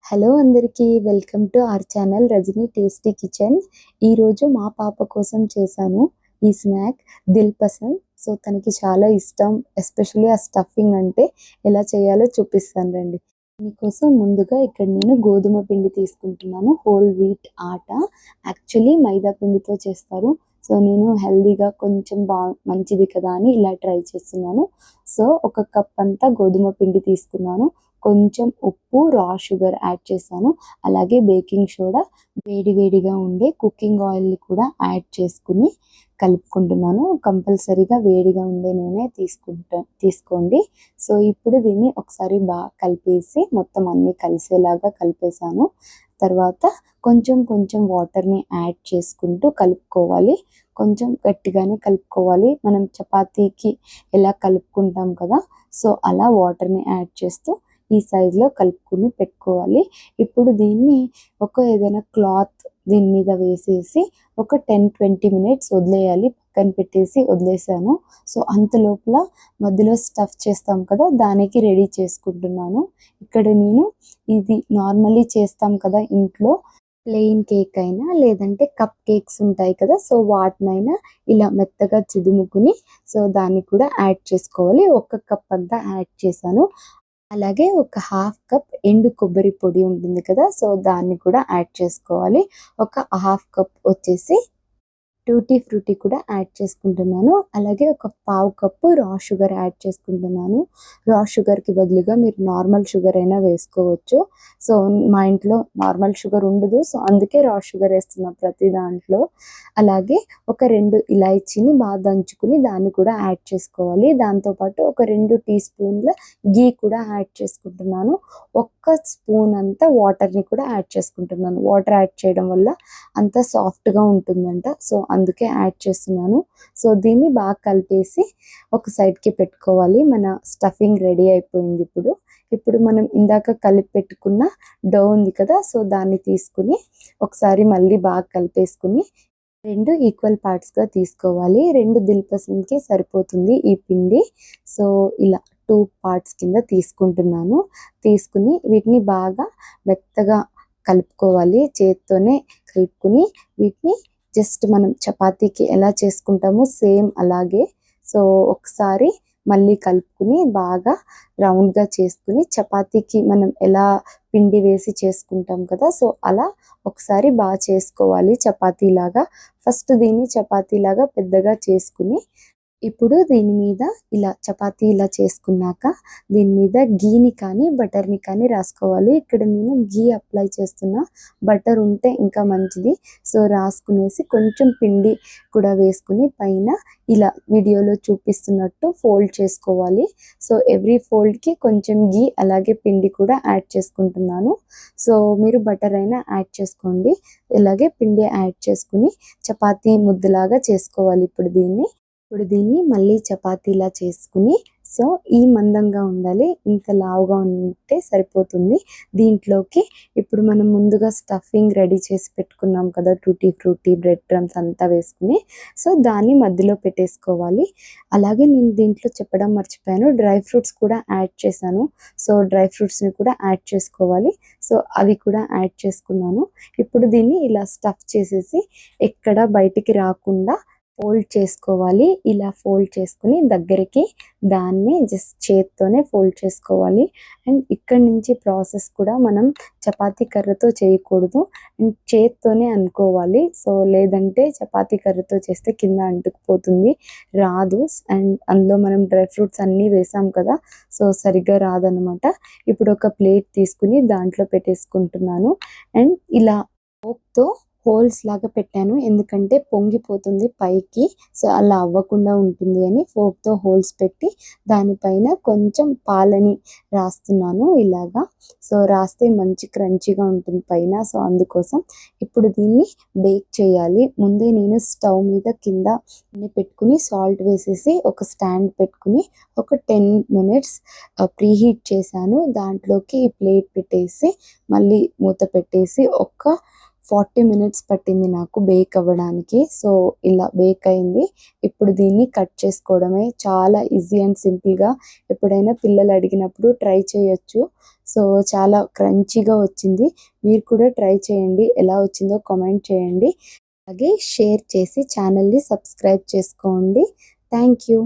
Hello అందరికీ welcome to our channel Rajani tasty kitchen. ఈరోజు మా పాప కోసం చేశాను ఈ స్నాక్ దిల్ పసంద్. సో తనకి చాలా ఇష్టం, ఎస్పెషల్లీ ఆ స్టఫింగ్ అంటే ఎలా చేయాలో చూపిస్తాను రండి. దీనికోసం ముందుగా ఇక్కడ నేను గోధుమ పిండి తీసుకుంటున్నాను, హోల్ వీట్ ఆట. యాక్చువల్లీ మైదా పిండితో చేస్తారు, సో నేను హెల్దీగా కొంచెం మంచిది కదా అని ఇలా ట్రై చేస్తున్నాను. సో ఒక కప్ అంతా గోధుమ పిండి తీసుకున్నాను, కొంచెం ఉప్పు, రా షుగర్ యాడ్ చేశాను, అలాగే బేకింగ్ సోడా, వేడివేడిగా ఉండే కుకింగ్ ఆయిల్ని కూడా యాడ్ చేసుకుని కలుపుకుంటున్నాను. కంపల్సరీగా వేడిగా ఉండే నూనె తీసుకోండి. సో ఇప్పుడు దీన్ని ఒకసారి బాగా కలిపేసి మొత్తం అన్నీ కలిసేలాగా కలిపేసాను. తర్వాత కొంచెం కొంచెం వాటర్ని యాడ్ చేసుకుంటూ కలుపుకోవాలి. కొంచెం గట్టిగానే కలుపుకోవాలి, మనం చపాతీకి ఎలా కలుపుకుంటాం కదా, సో అలా వాటర్ని యాడ్ చేస్తూ ఈ సైజులో కలుపుకుని పెట్టుకోవాలి. ఇప్పుడు దీన్ని ఏదైనా క్లాత్ దీని మీద వేసేసి ఒక 10-20 మినిట్స్ వదిలేయాలి. పక్కన పెట్టేసి వదిలేసాను. సో అంత లోపల మధ్యలో స్టఫ్ చేస్తాం కదా, దానికి రెడీ చేసుకుంటున్నాను. ఇక్కడ నేను ఇది నార్మల్లీ చేస్తాం కదా ఇంట్లో, ప్లెయిన్ కేక్ అయినా లేదంటే కప్ కేక్స్ ఉంటాయి కదా, సో వాటినైనా ఇలా మెత్తగా చిదుముకుని సో దాన్ని కూడా యాడ్ చేసుకోవాలి. ఒక కప్ అంతా యాడ్ చేశాను. అలాగే ఒక హాఫ్ కప్ ఎండు కొబ్బరి పొడి ఉంటుంది కదా, సో దాన్ని కూడా యాడ్ చేసుకోవాలి. ఒక హాఫ్ కప్ వచ్చేసి టూటీ ఫ్రూటీ కూడా యాడ్ చేసుకుంటున్నాను. అలాగే ఒక పావు కప్పు రా షుగర్ యాడ్ చేసుకుంటున్నాను. రా షుగర్కి బదులుగా మీరు నార్మల్ షుగర్ అయినా వేసుకోవచ్చు. సో మా ఇంట్లో నార్మల్ షుగర్ ఉండదు, సో అందుకే రా షుగర్ వేస్తున్నాం ప్రతి దాంట్లో. అలాగే ఒక 2 ఇలాచీని బాగా దంచుకుని దాన్ని కూడా యాడ్ చేసుకోవాలి. దాంతోపాటు ఒక 2 టీ స్పూన్ల గీ కూడా యాడ్ చేసుకుంటున్నాను. ఒక్క స్పూన్ అంతా వాటర్ని కూడా యాడ్ చేసుకుంటున్నాను. వాటర్ యాడ్ చేయడం వల్ల అంత సాఫ్ట్గా ఉంటుందంట, సో అందుకే యాడ్ చేస్తున్నాను. సో దీన్ని బాగా కలిపేసి ఒక సైడ్కి పెట్టుకోవాలి. మన స్టఫింగ్ రెడీ అయిపోయింది. ఇప్పుడు మనం ఇందాక కలిపి పెట్టుకున్న డో ఉంది కదా, సో దాన్ని తీసుకుని ఒకసారి మళ్ళీ బాగా కలిపేసుకుని 2 ఈక్వల్ పార్ట్స్గా తీసుకోవాలి. 2 దిల్ పసంద్కి సరిపోతుంది ఈ పిండి. సో ఇలా 2 పార్ట్స్ కింద తీసుకుంటున్నాను. తీసుకుని వీటిని బాగా మెత్తగా కలుపుకోవాలి. చేత్తోనే కలుపుకుని వీటిని జస్ట్ మనం చపాతీకి ఎలా చేసుకుంటామో సేమ్ అలాగే. సో ఒకసారి మళ్ళీ కలుపుకుని బాగా రౌండ్గా చేసుకుని చపాతీకి మనం ఎలా పిండి వేసి చేసుకుంటాం కదా, సో అలా ఒకసారి బాగా చేసుకోవాలి చపాతీలాగా. ఫస్ట్ దీన్ని చపాతీలాగా పెద్దగా చేసుకుని ఇప్పుడు దీని మీద ఇలా చపాతీ ఇలా చేసుకున్నాక దీని మీద గీని కానీ బటర్ని కానీ రాసుకోవాలి. ఇక్కడ నేను గీ అప్లై చేస్తున్నా, బటర్ ఉంటే ఇంకా మంచిది. సో రాసుకునేసి కొంచెం పిండి కూడా వేసుకుని పైన ఇలా వీడియోలో చూపిస్తున్నట్టు ఫోల్డ్ చేసుకోవాలి. సో ఎవ్రీ ఫోల్డ్కి కొంచెం గీ అలాగే పిండి కూడా యాడ్ చేసుకుంటున్నాను. సో మీరు బటర్ అయినా యాడ్ చేసుకోండి. ఇలాగే పిండి యాడ్ చేసుకుని చపాతీ ముద్దలాగా చేసుకోవాలి. ఇప్పుడు దీన్ని మళ్ళీ చపాతీలా చేసుకుని సో ఈ మందంగా ఉండాలి, ఇంత లావుగా ఉంటే సరిపోతుంది. దీంట్లోకి ఇప్పుడు మనం ముందుగా స్టఫింగ్ రెడీ చేసి పెట్టుకున్నాం కదా, టూటీ ఫ్రూటీ, బ్రెడ్ క్రమ్స్ అంతా వేసుకుని సో దాన్ని మధ్యలో పెట్టేసుకోవాలి. అలాగే నేను దీంట్లో చెప్పడం మర్చిపోయాను, డ్రై ఫ్రూట్స్ కూడా యాడ్ చేశాను. సో డ్రై ఫ్రూట్స్ని కూడా యాడ్ చేసుకోవాలి. సో అవి కూడా యాడ్ చేసుకున్నాను. ఇప్పుడు దీన్ని ఇలా స్టఫ్ చేసేసి ఎక్కడ బయటికి రాకుండా ఫోల్డ్ చేసుకోవాలి. ఇలా ఫోల్డ్ చేసుకుని దగ్గరికి దాన్ని జస్ట్ చేత్తోనే ఫోల్డ్ చేసుకోవాలి. అండ్ ఇక్కడి నుంచి ప్రాసెస్ కూడా మనం చపాతీ కర్రతో చేయకూడదు, అండ్ చేత్తోనే అనుకోవాలి. సో లేదంటే చపాతీ కర్రతో చేస్తే కింద అంటుకుపోతుంది, రాదు. అండ్ అందులో మనం డ్రై ఫ్రూట్స్ అన్నీ వేసాం కదా, సో సరిగ్గా రాదనమాట. ఇప్పుడు ఒక ప్లేట్ తీసుకుని దాంట్లో పెట్టేసుకుంటున్నాను. అండ్ ఇలా ఫోక్తో హోల్స్ లాగా పెట్టాను, ఎందుకంటే పొంగిపోతుంది పైకి, సో అలా అవ్వకుండా ఉంటుంది అని ఫోక్తో హోల్స్ పెట్టి దానిపైన కొంచెం పాలని రాస్తున్నాను ఇలాగా. సో రాస్తే మంచి క్రంచీగా ఉంటుంది పైన, సో అందుకోసం ఇప్పుడు దీన్ని బేక్ చేయాలి. ముందే నేను స్టవ్ మీద కింద పెట్టుకుని సాల్ట్ వేసేసి ఒక స్టాండ్ పెట్టుకుని ఒక 10 మినిట్స్ ప్రీహీట్ చేశాను. దాంట్లోకి ఈ ప్లేట్ పెట్టేసి మళ్ళీ మూత పెట్టేసి ఒక 40 మినిట్స్ పట్టింది నాకు బేక్ అవ్వడానికి. సో, ఇలా బేక్ అయింది. ఇప్పుడు దీన్ని కట్ చేసుకోవడమే. చాలా ఈజీ అండ్ సింపుల్‌గా ఎప్పుడైనా పిల్లలు అడిగినప్పుడు ట్రై చేయొచ్చు. సో, చాలా క్రంచీగా వచ్చింది. మీరు కూడా ట్రై చేయండి. ఎలా వచ్చిందో కామెంట్ చేయండి. అలాగే షేర్ చేసి ఛానల్‌ని సబ్స్క్రైబ్ చేసుకోండి. Thank you.